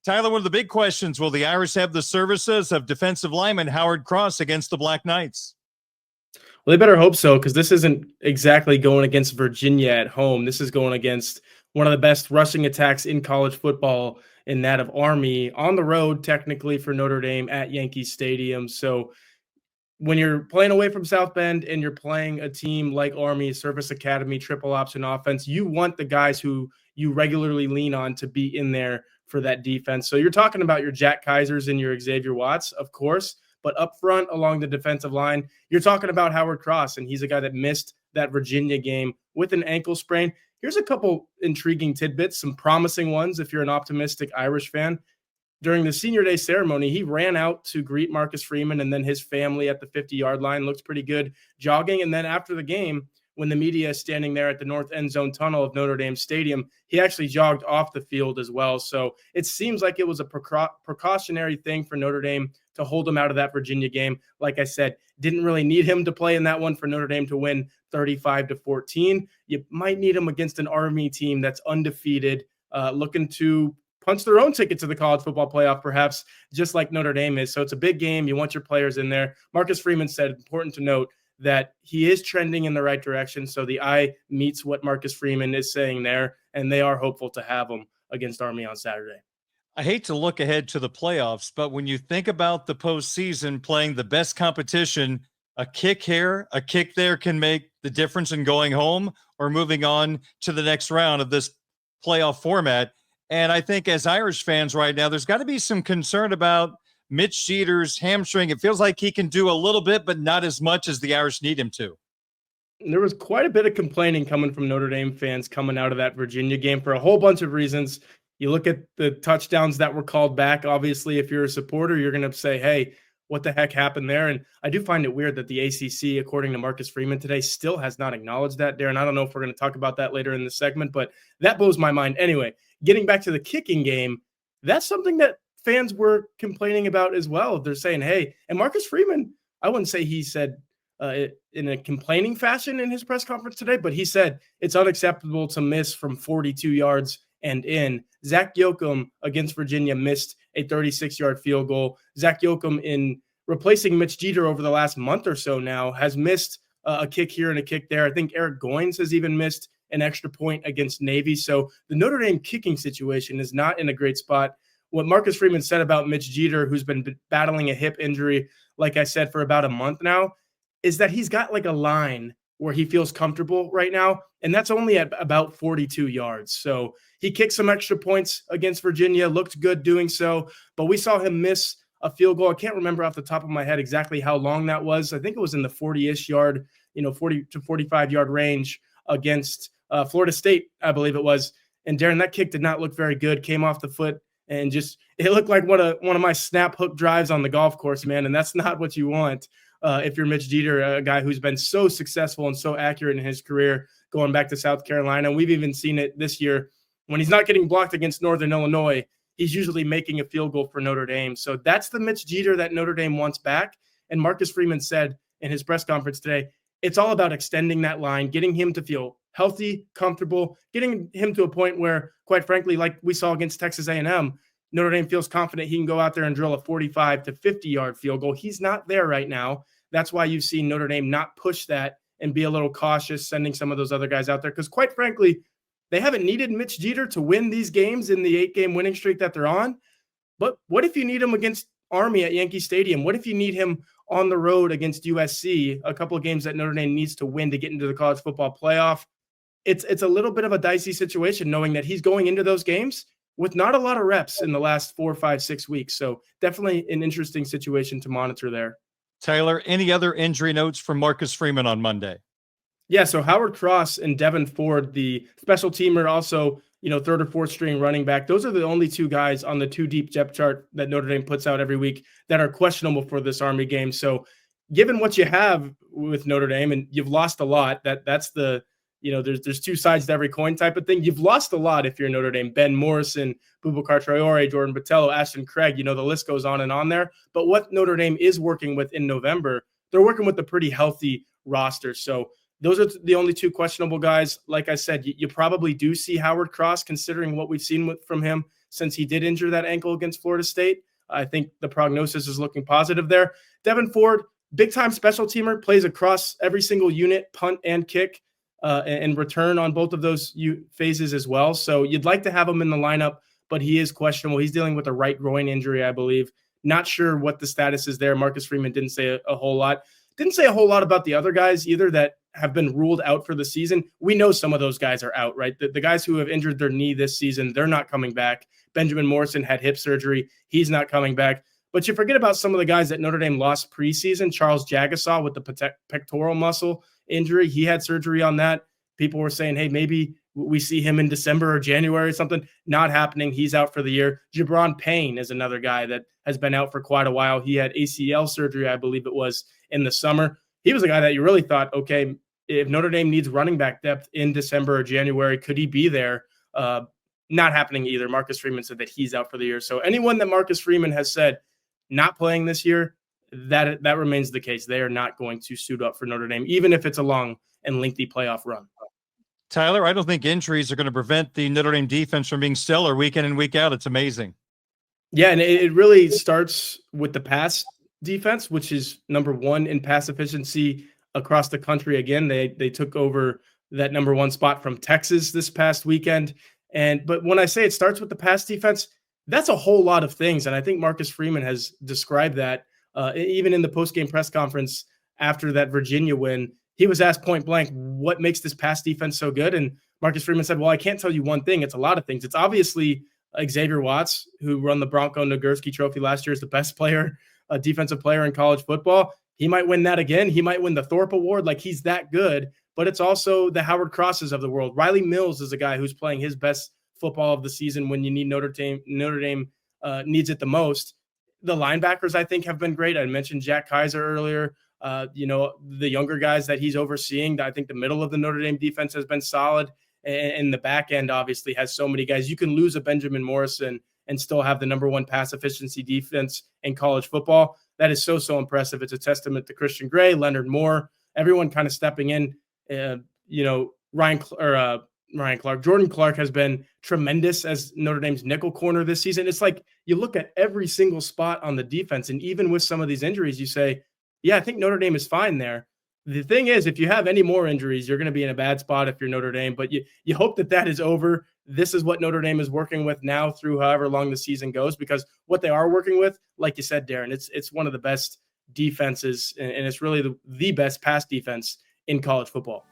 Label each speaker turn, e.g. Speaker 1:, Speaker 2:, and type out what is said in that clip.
Speaker 1: Tyler, one of the big questions, will the Irish have the services of defensive lineman Howard Cross against the Black Knights?
Speaker 2: Well, they better hope so, because this isn't exactly going against Virginia at home. This is going against one of the best rushing attacks in college football, in that of Army, on the road, technically, for Notre Dame at Yankee Stadium. So when you're playing away from South Bend and you're playing a team like Army, Service Academy, triple option offense, you want the guys who you regularly lean on to be in there for that defense. So you're talking about your Jack Kaisers and your Xavier Watts, of course, but up front along the defensive line, you're talking about Howard Cross, and he's a guy that missed that Virginia game with an ankle sprain. Here's a couple intriguing tidbits, some promising ones if you're an optimistic Irish fan. During the senior day ceremony, he ran out to greet Marcus Freeman and then his family at the 50-yard line. Looked pretty good jogging. And then after the game, when the media is standing there at the north end zone tunnel of Notre Dame Stadium, he actually jogged off the field as well. So it seems like it was a precautionary thing for Notre Dame to hold him out of that Virginia game. Like I said, didn't really need him to play in that one for Notre Dame to win 35-14. You might need him against an Army team that's undefeated, looking to punch their own ticket to the college football playoff, perhaps, just like Notre Dame is. So it's a big game. You want your players in there. Marcus Freeman said, important to note, that he is trending in the right direction. So the eye meets what Marcus Freeman is saying there, and they are hopeful to have him against Army on Saturday.
Speaker 1: I hate to look ahead to the playoffs, but when you think about the postseason playing the best competition, a kick here, a kick there can make the difference in going home or moving on to the next round of this playoff format. And I think as Irish fans right now, there's got to be some concern about Mitch Jeter's hamstring. It feels like he can do a little bit, but not as much as the Irish need him to.
Speaker 2: There was quite a bit of complaining coming from Notre Dame fans coming out of that Virginia game for a whole bunch of reasons. You look at the touchdowns that were called back. Obviously, if you're a supporter, you're going to say, hey, what the heck happened there? And I do find it weird that the ACC, according to Marcus Freeman today, still has not acknowledged that. Darren, I don't know if we're going to talk about that later in the segment, but that blows my mind. Anyway, getting back to the kicking game, that's something that fans were complaining about as well. They're saying, hey, and Marcus Freeman, I wouldn't say he said in a complaining fashion in his press conference today, but he said it's unacceptable to miss from 42 yards and in. Zach Yoakum against Virginia missed a 36-yard field goal. Zach Yoakum, in replacing Mitch Jeter over the last month or so now, has missed a kick here and a kick there. I think Eric Goins has even missed an extra point against Navy. So the Notre Dame kicking situation is not in a great spot. What Marcus Freeman said about Mitch Jeter, who's been battling a hip injury, like I said, for about a month now, is that he's got like a line where he feels comfortable right now, and that's only at about 42 yards. So he kicked some extra points against Virginia, looked good doing so, but we saw him miss a field goal. I can't remember off the top of my head exactly how long that was. I think it was in the 40-ish yard, 40 to 45-yard range against Florida State, I believe it was. And Darren, that kick did not look very good, came off the foot, and just it looked like one of my snap hook drives on the golf course, man, and that's not what you want. If you're Mitch Jeter, a guy who's been so successful and so accurate in his career going back to South Carolina. We've even seen it this year when he's not getting blocked against Northern Illinois. He's usually making a field goal for Notre Dame. So that's the Mitch Jeter that Notre Dame wants back. And Marcus Freeman said in his press conference today, it's all about extending that line, getting him to feel healthy, comfortable, getting him to a point where, quite frankly, like we saw against Texas A&M, Notre Dame feels confident he can go out there and drill a 45 to 50-yard field goal. He's not there right now. That's why you've seen Notre Dame not push that and be a little cautious sending some of those other guys out there. Because quite frankly, they haven't needed Mitch Jeter to win these games in the 8-game winning streak that they're on. But what if you need him against Army at Yankee Stadium? What if you need him on the road against USC, a couple of games that Notre Dame needs to win to get into the college football playoff? It's a little bit of a dicey situation knowing that he's going into those games with not a lot of reps in the last 4, 5, 6 weeks. So definitely an interesting situation to monitor there.
Speaker 1: Taylor, any other injury notes from Marcus Freeman on Monday?
Speaker 2: Yeah, so Howard Cross and Devin Ford, the special teamer, also, third or fourth string running back. Those are the only two guys on the 2-deep depth chart that Notre Dame puts out every week that are questionable for this Army game. So given what you have with Notre Dame, and you've lost a lot, that's the, there's two sides to every coin type of thing. You've lost a lot if you're Notre Dame. Ben Morrison, Boubacar Traore, Jordan Botelho, Ashton Craig, the list goes on and on there. But what Notre Dame is working with in November, they're working with a pretty healthy roster. So Those are the only two questionable guys. Like I said, you probably do see Howard Cross, considering what we've seen from him since he did injure that ankle against Florida State. I think the prognosis is looking positive there. Devin Ford, big-time special teamer, plays across every single unit, punt and kick, and return on both of those phases as well. So you'd like to have him in the lineup, but he is questionable. He's dealing with a right groin injury, I believe. Not sure what the status is there. Marcus Freeman didn't say a whole lot. Didn't say a whole lot about the other guys either that have been ruled out for the season. We know some of those guys are out, right? The guys who have injured their knee this season, they're not coming back. Benjamin Morrison had hip surgery. He's not coming back. But you forget about some of the guys that Notre Dame lost preseason. Charles Jagasaw with the pectoral muscle injury. He had surgery on that. People were saying, hey, maybe we see him in December or January or something. Not happening. He's out for the year. Jabron Payne is another guy that has been out for quite a while. He had ACL surgery, I believe it was, in the summer. He was a guy that you really thought, okay, if Notre Dame needs running back depth in December or January, could he be there? Not happening either. Marcus Freeman said that he's out for the year. So anyone that Marcus Freeman has said not playing this year, that remains the case. They are not going to suit up for Notre Dame, even if it's a long and lengthy playoff run.
Speaker 1: Tyler, I don't think injuries are going to prevent the Notre Dame defense from being stellar week in and week out. It's amazing.
Speaker 2: Yeah, and it really starts with the pass defense, which is number one in pass efficiency across the country. Again, they took over that number one spot from Texas this past weekend. But when I say it starts with the pass defense, that's a whole lot of things. And I think Marcus Freeman has described that even in the post-game press conference after that Virginia win. He was asked point blank, what makes this pass defense so good? And Marcus Freeman said, well, I can't tell you one thing. It's a lot of things. It's obviously Xavier Watts, who won the Bronco Nagurski Trophy last year, is the best player, defensive player in college football. He might win that again. He might win the Thorpe Award. Like, he's that good. But it's also the Howard Crosses of the world. Riley Mills is a guy who's playing his best football of the season when you need Notre Dame needs it the most. The linebackers, I think, have been great. I mentioned Jack Kaiser earlier. The younger guys that he's overseeing, I think the middle of the Notre Dame defense has been solid. And the back end obviously has so many guys. You can lose a Benjamin Morrison and still have the number one pass efficiency defense in college football. That is so impressive. It's a testament to Christian Gray, Leonard Moore, everyone kind of stepping in. Ryan Clark, Jordan Clark has been tremendous as Notre Dame's nickel corner this season. It's like you look at every single spot on the defense, and even with some of these injuries, you say, yeah, I think Notre Dame is fine there. The thing is, if you have any more injuries, you're going to be in a bad spot if you're Notre Dame, but you hope that is over. This is what Notre Dame is working with now through however long the season goes, because what they are working with, like you said, Darren, it's one of the best defenses, and it's really the best pass defense in college football.